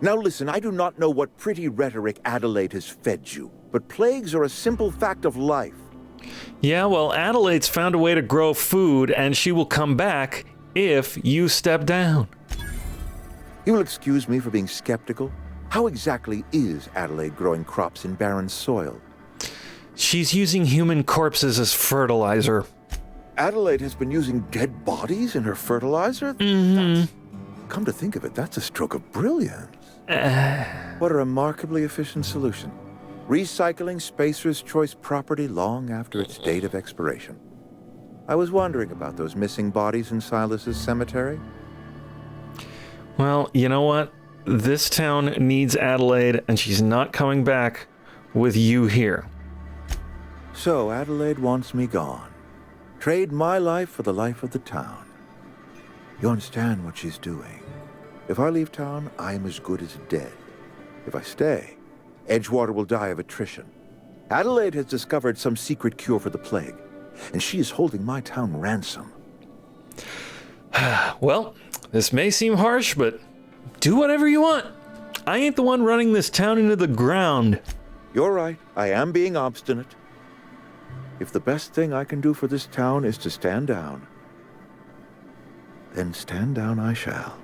Now listen, I do not know what pretty rhetoric Adelaide has fed you, but plagues are a simple fact of life. Yeah, well, Adelaide's found a way to grow food, and she will come back if you step down. You will excuse me for being skeptical. How exactly is Adelaide growing crops in barren soil? She's using human corpses as fertilizer. Adelaide has been using dead bodies in her fertilizer? Come to think of it, that's a stroke of brilliance. What a remarkably efficient solution. Recycling Spacer's Choice property long after its date of expiration. I was wondering about those missing bodies in Silas's cemetery. Well, you know what? This town needs Adelaide, and she's not coming back with you here. So Adelaide wants me gone. Trade my life for the life of the town. You understand what she's doing. If I leave town, I am as good as dead. If I stay, Edgewater will die of attrition. Adelaide has discovered some secret cure for the plague, and she is holding my town ransom. Well, this may seem harsh, but do whatever you want. I ain't the one running this town into the ground. You're right. I am being obstinate. If the best thing I can do for this town is to stand down, then stand down I shall.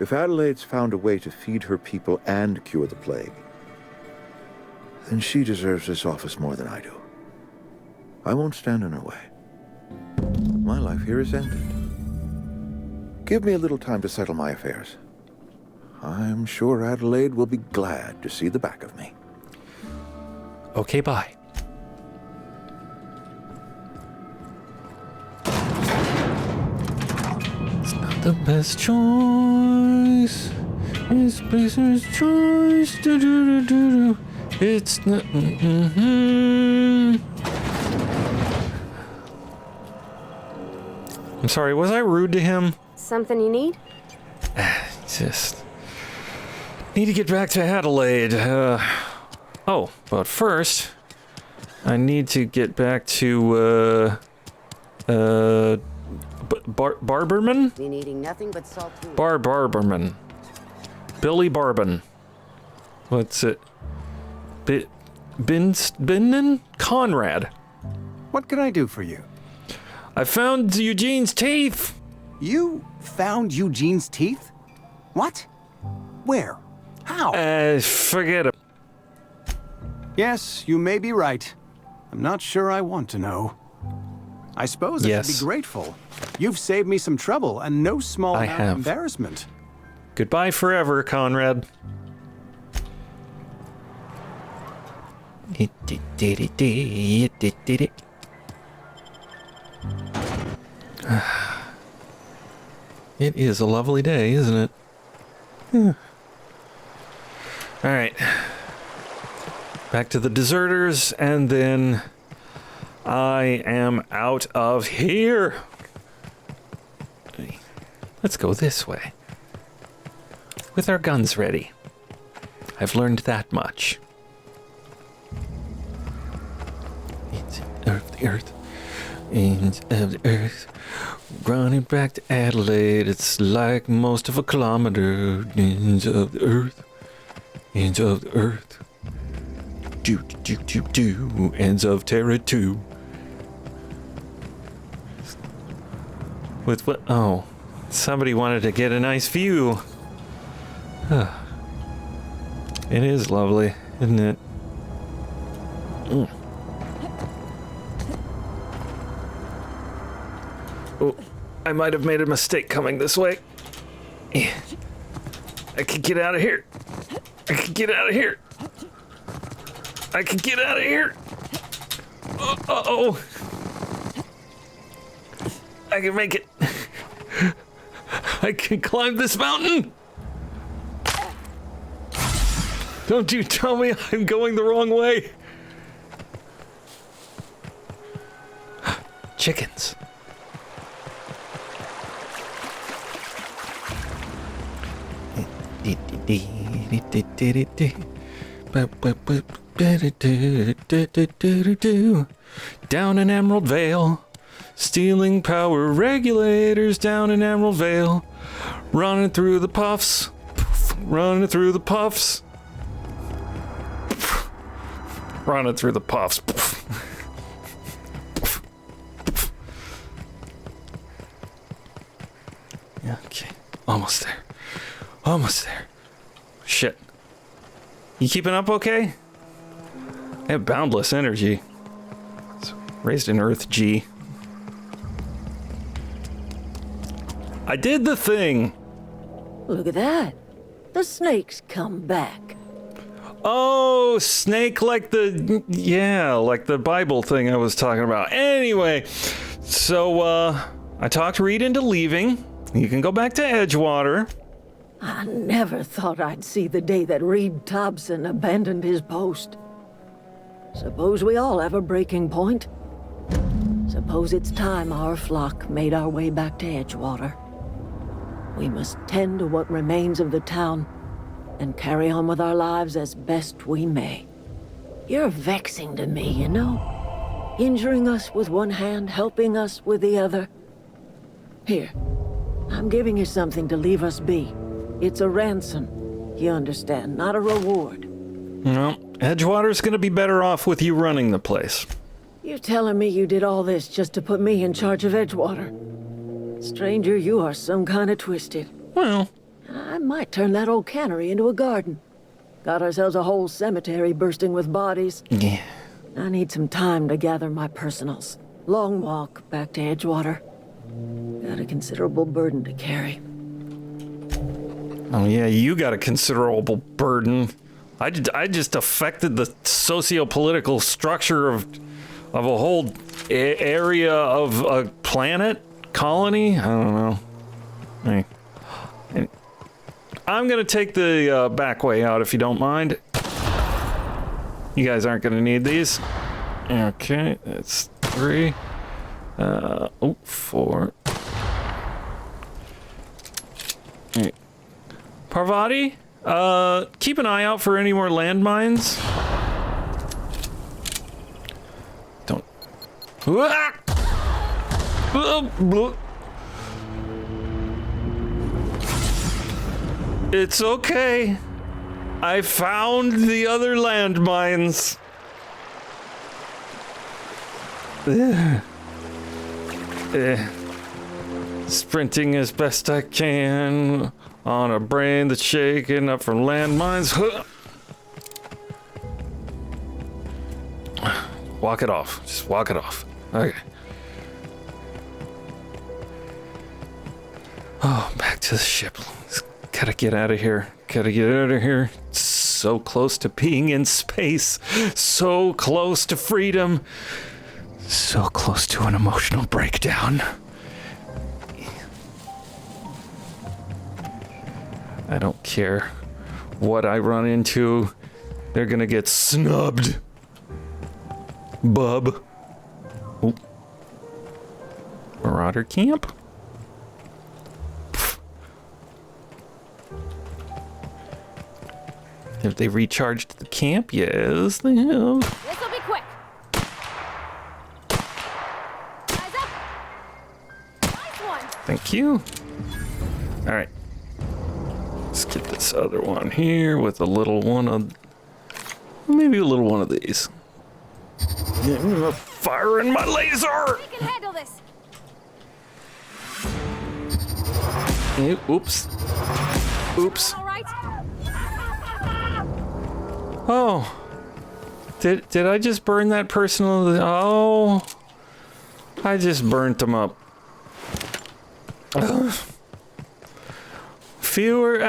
If Adelaide's found a way to feed her people and cure the plague, then she deserves this office more than I do. I won't stand in her way. My life here is ended. Give me a little time to settle my affairs. I'm sure Adelaide will be glad to see the back of me. Okay, bye. It's not the best choice. It's Spacer's choice. Do-do-do-do-do. It's not. I'm sorry, was I rude to him? Something you need? Just need to get back to Adelaide. Oh, but first, I need to get back to Barberman? Been eating nothing but salt. Barberman. Billy Barban. What's it? Binnen? Conrad. What can I do for you? I found Eugene's teeth. You found Eugene's teeth? What? Where? How? Forget it. Yes, you may be right. I'm not sure I want to know. I suppose I should be grateful. You've saved me some trouble and no small amount of embarrassment. Goodbye forever, Conrad. It is a lovely day, isn't it? All right. Back to the deserters, and then I am out of here. Let's go this way. With our guns ready. I've learned that much. It's of the earth. Ends of the earth. Running back to Adelaide, it's like most of a kilometer. Ends of the earth. Ends of the earth. Do. Ends of Terra 2. With what? Oh. Somebody wanted to get a nice view. It is lovely, isn't it? Oh, I might have made a mistake coming this way. I could get out of here. I could get out of here. I can get out of here. Uh-oh. I can make it. I can climb this mountain. Don't you tell me I'm going the wrong way. Chickens. Down in Emerald Vale, stealing power regulators down in Emerald Vale, running through the puffs, running through the puffs, running through the puffs. Okay, almost there. Almost there. Shit. You keeping up okay? I have boundless energy. It's raised in Earth G. I did the thing. Look at that. The snake's come back. Oh, snake like the Bible thing I was talking about. Anyway, so I talked Reed into leaving. You can go back to Edgewater. I never thought I'd see the day that Reed Thompson abandoned his post. Suppose we all have a breaking point. Suppose it's time our flock made our way back to Edgewater. We must tend to what remains of the town and carry on with our lives as best we may. You're vexing to me, you know? Injuring us with one hand, helping us with the other. Here, I'm giving you something to leave us be. It's a ransom, you understand, not a reward. No, Edgewater's gonna be better off with you running the place. You're telling me you did all this just to put me in charge of Edgewater? Stranger, you are some kind of twisted. Well, I might turn that old cannery into a garden. Got ourselves a whole cemetery bursting with bodies. Yeah. I need some time to gather my personals. Long walk back to Edgewater. Got a considerable burden to carry. Oh yeah, you got a considerable burden. I just affected the socio-political structure of a whole area of a planet colony. I don't know. Hey. I'm gonna take the back way out if you don't mind. You guys aren't gonna need these. Okay, that's 3. 4. Right. Parvati, keep an eye out for any more landmines. Don't. It's okay. I found the other landmines. Sprinting as best I can on a brain that's shaken up from landmines. Walk it off. Just walk it off. Okay. Oh, back to the ship. Gotta get out of here. Gotta get out of here. So close to being in space. So close to freedom. So close to an emotional breakdown. I don't care what I run into. They're gonna get snubbed. Bub. Ooh. Marauder camp? Have they recharged the camp? Yes, they have. This'll be quick. Eyes up. Nice one. Thank you. All right. Let's get this other one here with a little one of... Maybe a little one of these. Firing my laser! We can handle this. Oops. Oops. All right. Oh. Did I just burn that person? Oh. I just burnt them up. Fewer,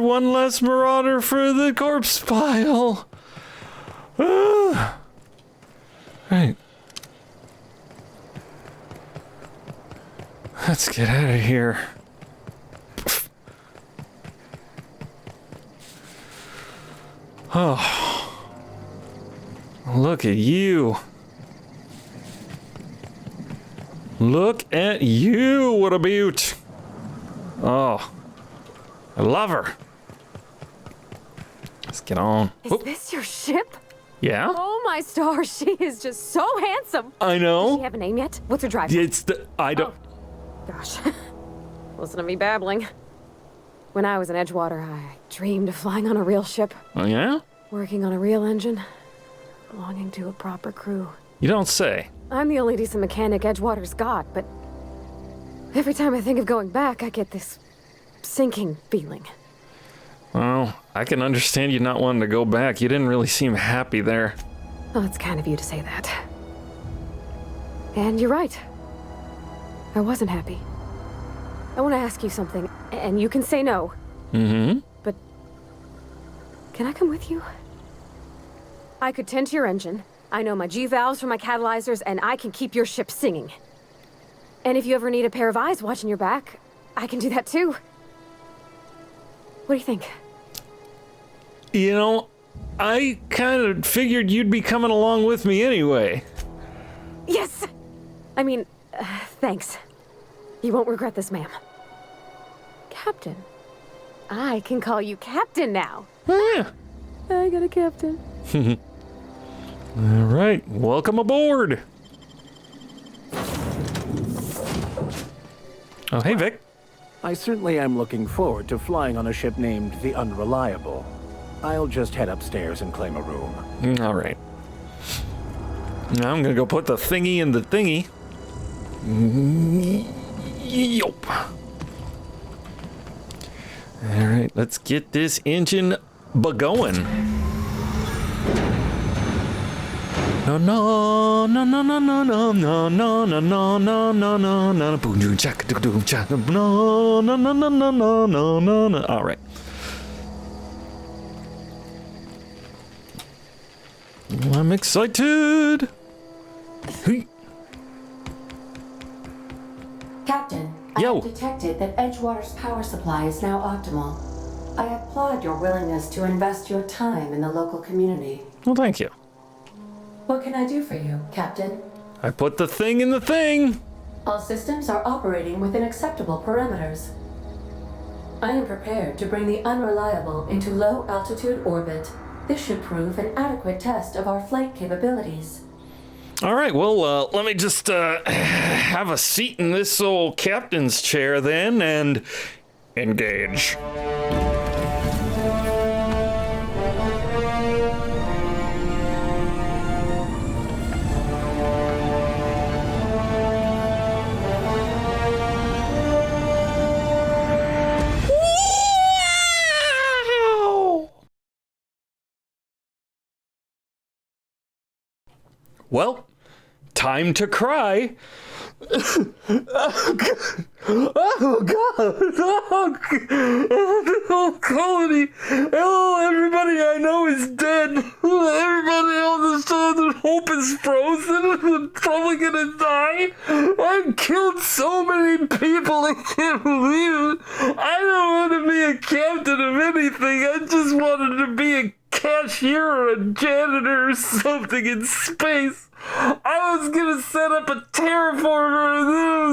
one less marauder for the corpse pile. Right. Let's get out of here. Oh. Look at you. Look at you. What a beaut. Oh. I love her. Let's get on. Is this your ship? Yeah? Oh my stars, she is just so handsome. I know. Does she have a name yet? What's her drive? It's the... I don't... Oh. Gosh. Listen to me babbling. When I was in Edgewater, I dreamed of flying on a real ship. Oh, yeah? Working on a real engine. Belonging to a proper crew. You don't say. I'm the only decent mechanic Edgewater's got, but... every time I think of going back, I get this... sinking feeling. Well, I can understand you not wanting to go back. You didn't really seem happy there. Well, it's kind of you to say that. And you're right. I wasn't happy. I want to ask you something, and you can say no. Mm-hmm. But... can I come with you? I could tend to your engine. I know my G-valves from my catalyzers, and I can keep your ship singing. And if you ever need a pair of eyes watching your back, I can do that too. What do you think? You know, I kind of figured you'd be coming along with me anyway. Yes! I mean, thanks. You won't regret this, ma'am. Captain. I can call you Captain now. Oh, yeah. I got a captain. All right, welcome aboard. Oh, hey, Vic. I certainly am looking forward to flying on a ship named the Unreliable. I'll just head upstairs and claim a room. All right. Now I'm gonna go put the thingy in the thingy. Yup. All right, let's get this engine going. No, no, no, no, no, no, no, no, no, no, no, no, no, no, no, boom, boom, jack, doom, jack, no, no, no, no, no, no, no, no, no, no. All right. I'm excited. Hey. Captain, I have detected that Edgewater's power supply is now optimal. I applaud your willingness to invest your time in the local community. Well, thank you. What can I do for you, Captain? I put the thing in the thing. All systems are operating within acceptable parameters. I am prepared to bring the Unreliable into low-altitude orbit. This should prove an adequate test of our flight capabilities. All right, well, let me just have a seat in this old captain's chair then, and engage. Well, time to cry. Oh god! Oh god! Oh, colony! Oh, everybody I know is dead. Everybody on this side, hope is frozen. I'm probably gonna die. I've killed so many people. I can't believe it. I don't want to be a captain of anything. I just wanted to be a cashier or a janitor or something in space. I was gonna set up a terraformer and then